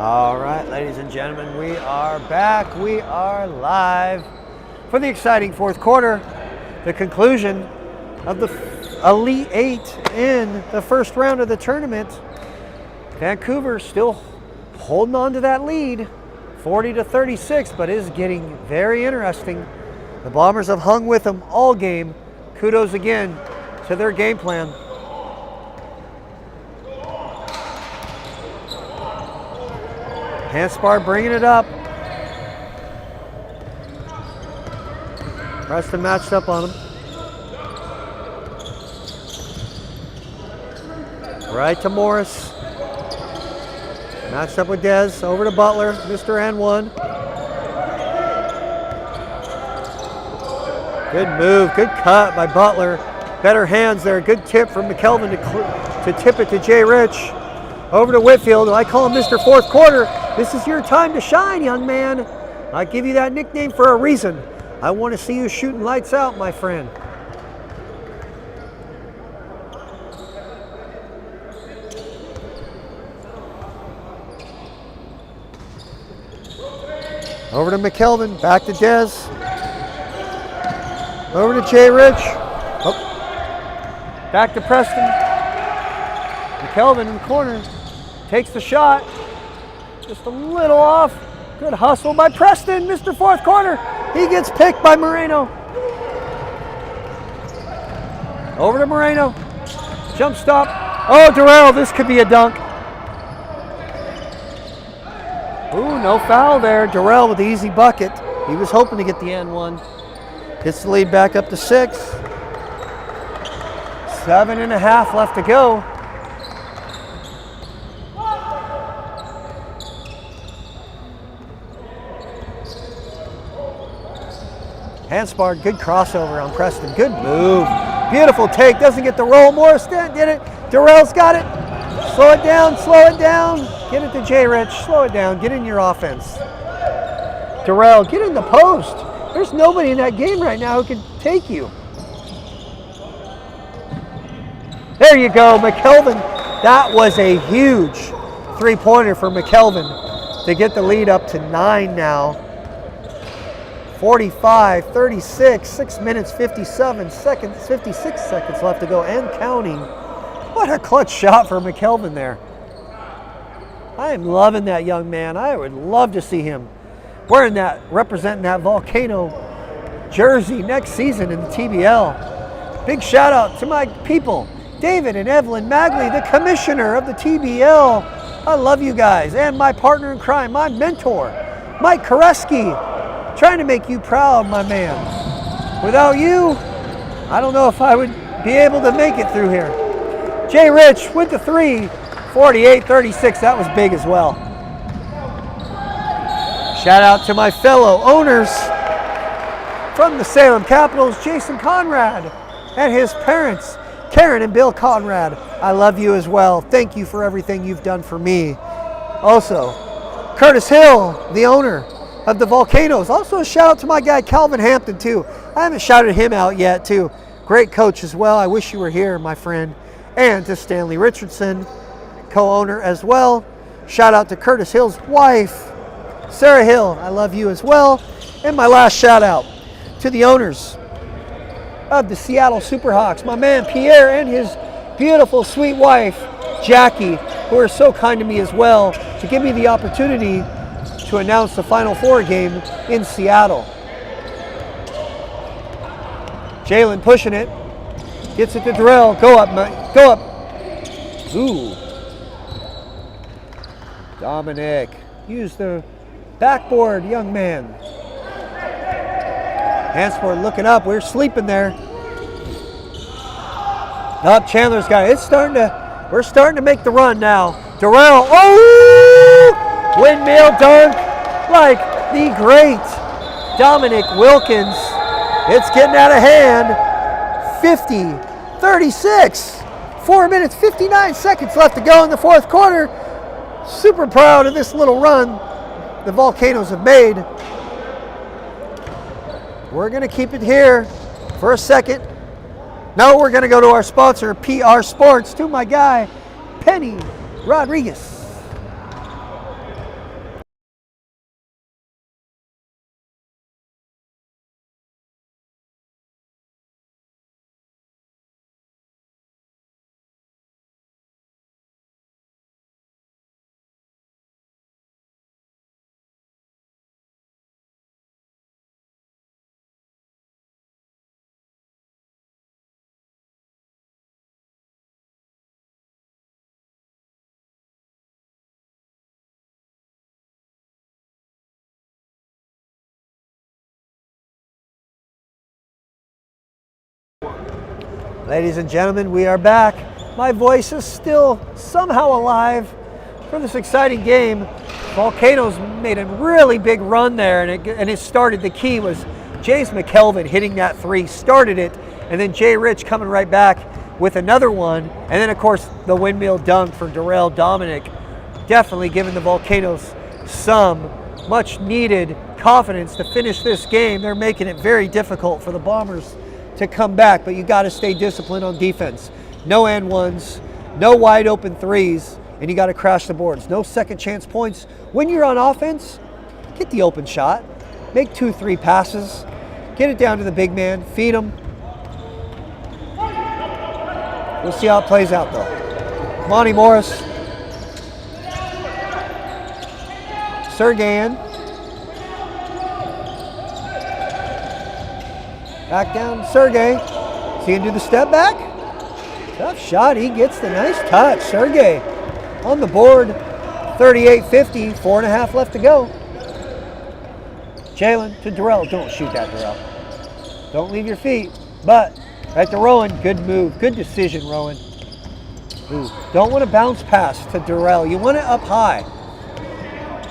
All right, ladies and gentlemen, we are back. We are live for the exciting fourth quarter, the conclusion of the Elite Eight in the first round of the tournament. Vancouver still holding on to that lead, 40-36, but is getting very interesting. The Bombers have hung with them all game. Kudos again to their game plan. Hanspar bringing it up. Preston matched up on him. Right to Morris. Matched up with Dez. Over to Butler. Mr. N1. Good move. Good cut by Butler. Better hands there. Good tip from McKelvin to tip it to Jay Rich. Over to Whitfield. I call him Mr. Fourth Quarter. This is your time to shine, young man. I give you that nickname for a reason. I want to see you shooting lights out, my friend. Over to McKelvin. Back to Dez. Over to Jay Rich. Oh. Back to Preston. McKelvin in the corner. Takes the shot. Just a little off. Good hustle by Preston, Mr. Fourth Quarter. He gets picked by Moreno. Over to Moreno. Jump stop. Oh, Durrell, this could be a dunk. Ooh, no foul there. Durrell with the easy bucket. He was hoping to get the N1. Gets the lead back up to 6. 7.5 left to go. Hanspar, good crossover on Preston. Good move. Beautiful take. Doesn't get the roll. Morris did it. Durrell's got it. Slow it down. Slow it down. Get it to Jay Rich. Slow it down. Get in your offense. Durrell, get in the post. There's nobody in that game right now who can take you. There you go, McKelvin. That was a huge three-pointer for McKelvin to get the lead up to 9 now. 45-36, 6 minutes, 56 seconds left to go and counting. What a clutch shot for McKelvin there. I am loving that young man. I would love to see him wearing that, representing that Volcano jersey next season in the TBL. Big shout out to my people, David and Evelyn Magley, the commissioner of the TBL. I love you guys. And my partner in crime, my mentor, Mike Koreski. Trying to make you proud, my man. Without you, I don't know if I would be able to make it through here. Jay Rich with the 3, 48-36. That was big as well. Shout out to my fellow owners from the Salem Capitals, Jason Conrad, and his parents, Karen and Bill Conrad. I love you as well. Thank you for everything you've done for me. Also, Curtis Hill, the owner of the Volcanoes. Also a shout out to my guy Calvin Hampton too. I haven't shouted him out yet too. Great coach as well. I wish you were here, my friend. And to Stanley Richardson, co-owner as well. Shout out to Curtis Hill's wife, Sarah Hill. I love you as well. And my last shout out to the owners of the Seattle Superhawks, my man Pierre and his beautiful sweet wife Jackie, who are so kind to me as well to give me the opportunity to announce the Final Four game in Seattle. Jalen pushing it. Gets it to Durrell. Go up, Mike. Go up. Ooh. Dominic. Use the backboard, young man. Hansport looking up. We're sleeping there. Up, Chandler's got it. We're starting to make the run now. Durrell. Oh! Windmill dunk like the great Dominic Wilkins. It's getting out of hand. 50-36. 4 minutes, 59 seconds left to go in the fourth quarter. Super proud of this little run the Volcanoes have made. We're going to keep it here for a second. Now we're going to go to our sponsor, P.R.SPORTS, to my guy, Penny Rodriguez. Ladies and gentlemen, we are back. My voice is still somehow alive for this exciting game. Volcanoes made a really big run there, and it started. The key was James McKelvin hitting that three, started it, and then Jay Rich coming right back with another one. And then, of course, the windmill dunk for Darrell Dominic, definitely giving the Volcanoes some much-needed confidence to finish this game. They're making it very difficult for the Bombers to come back, but you got to stay disciplined on defense. No and ones, no wide open threes, and you got to crash the boards. No second chance points. When you're on offense, get the open shot, make 2-3 passes, get it down to the big man, feed him. We'll see how it plays out though. Monty Morris, Sergean, back down Sergey. Is he gonna do the step back? Tough shot, he gets the nice touch. Sergey on the board, 38-50, 4.5 left to go. Jalen to Darrell, don't shoot that, Darrell. Don't leave your feet, but right to Rowan, good move, good decision, Rowan. Ooh, don't want to bounce pass to Darrell, you want it up high.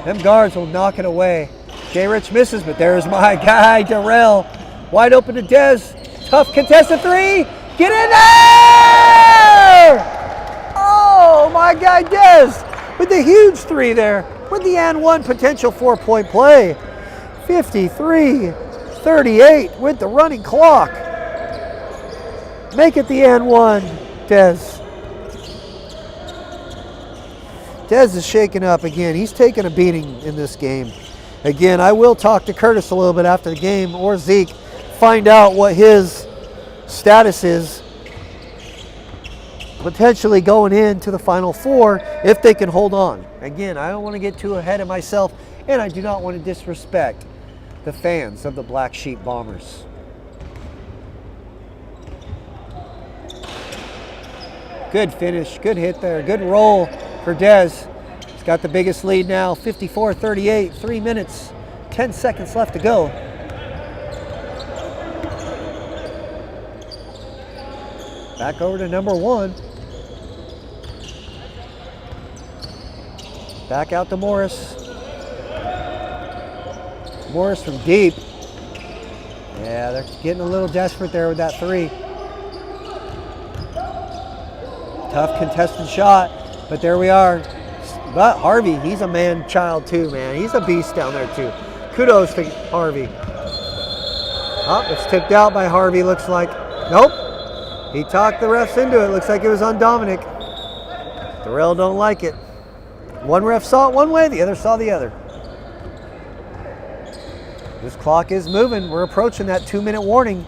Them guards will knock it away. Jay Rich misses, but there's my guy, Darrell. Wide open to Dez. Tough contested three. Get in there! Oh, my guy Dez with the huge three there. With the and one potential 4-point play. 53-38 with the running clock. Make it the and one, Dez. Dez is shaking up again. He's taking a beating in this game. Again, I will talk to Curtis a little bit after the game, or Zeke, find out what his status is potentially going into the Final Four if they can hold on. Again, I don't want to get too ahead of myself, and I do not want to disrespect the fans of the Black Sheep Bombers. Good finish, good hit there, good roll for Dez. He's got the biggest lead now, 54-38, 3 minutes, 10 seconds left to go. Back over to number one. Back out to Morris. Morris from deep. Yeah, they're getting a little desperate there with that three. Tough contested shot, but there we are. But Harvey, he's a man-child too, man. He's a beast down there too. Kudos to Harvey. Oh, it's tipped out by Harvey, looks like. Nope. He talked the refs into it. Looks like it was on Dominic. Darrell don't like it. One ref saw it one way, the other saw the other. This clock is moving. We're approaching that 2-minute warning.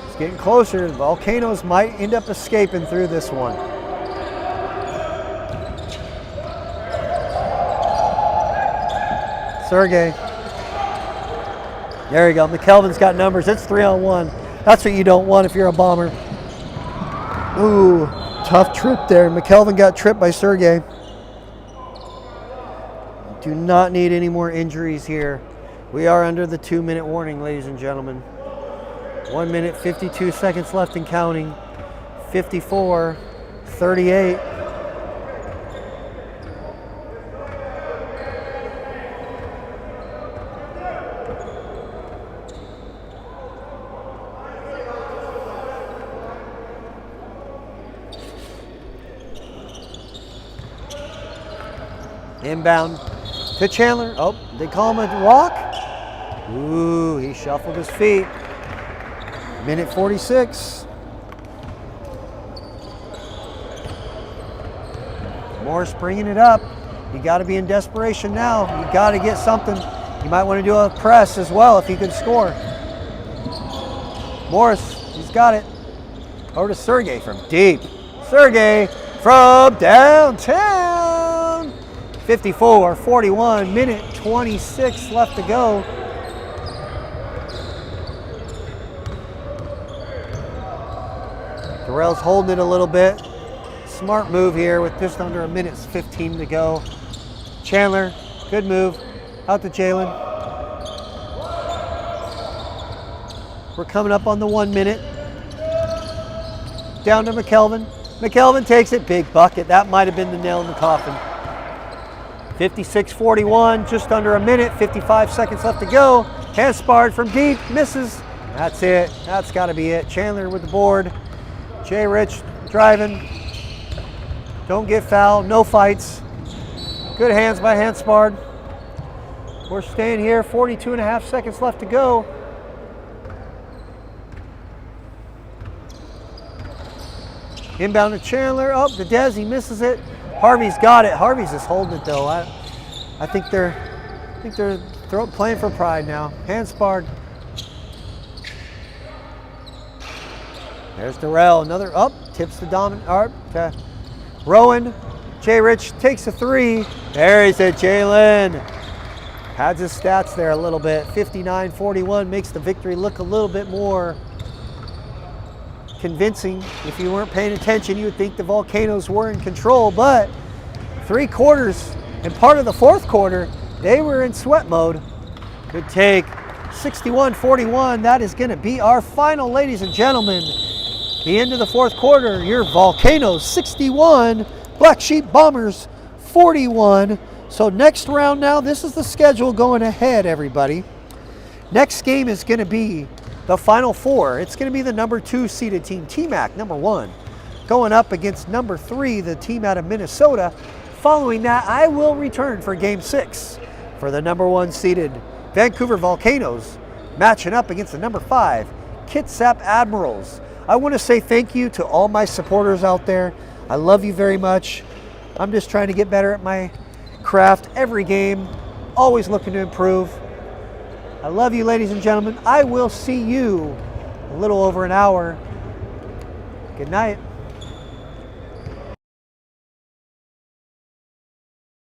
It's getting closer. The Volcanoes might end up escaping through this one. Sergey. There you go. McKelvin's got numbers. It's 3-on-1. That's what you don't want if you're a Bomber. Ooh, tough trip there. McKelvin got tripped by Sergey. Do not need any more injuries here. We are under the 2-minute warning, ladies and gentlemen. 1 minute, 52 seconds left and counting. 54-38. Inbound to Chandler. Oh, they call him a walk. Ooh, he shuffled his feet. Minute 46. Morris bringing it up. You got to be in desperation now. You got to get something. You might want to do a press as well if he could score. Morris, he's got it. Over to Sergey from deep. Sergey from downtown. 54-41, minute 26 left to go. Darrell's holding it a little bit. Smart move here with just under a minute 15 to go. Chandler, good move. Out to Jalen. We're coming up on the 1 minute. Down to McKelvin. McKelvin takes it. Big bucket. That might have been the nail in the coffin. 56-41, just under a minute, 55 seconds left to go. Hand-sparred from deep, misses. That's it. That's got to be it. Chandler with the board. Jay Rich driving. Don't get fouled. No fights. Good hands by Hand-sparred. We're staying here. 42.5 seconds left to go. Inbound to Chandler. Oh, to Dez. He misses it. Harvey's got it. Harvey's just holding it though. I think they're playing for pride now. Hand-sparred. There's Darrell. Another up. Tips the dominant. Rowan. Jay Rich takes a three. There he's at Jalen. Pads his stats there a little bit. 59-41 makes the victory look a little bit more convincing. If you weren't paying attention, you would think the Volcanoes were in control, but 3 quarters and part of the 4th quarter, they were in sweat mode. Good take. 61-41. That is going to be our final, ladies and gentlemen. The end of the 4th quarter, your Volcanoes 61, Black Sheep Bombers 41. So next round now, this is the schedule going ahead, everybody. Next game is going to be the Final Four. It's going to be the number 2 seeded team, T-Mac, number 1, going up against number 3, the team out of Minnesota. Following that, I will return for Game 6 for the number 1 seeded Vancouver Volcanoes, matching up against the number 5 Kitsap Admirals. I want to say thank you to all my supporters out there. I love you very much. I'm just trying to get better at my craft every game, always looking to improve. I love you, ladies and gentlemen. I will see you a little over an hour. Good night.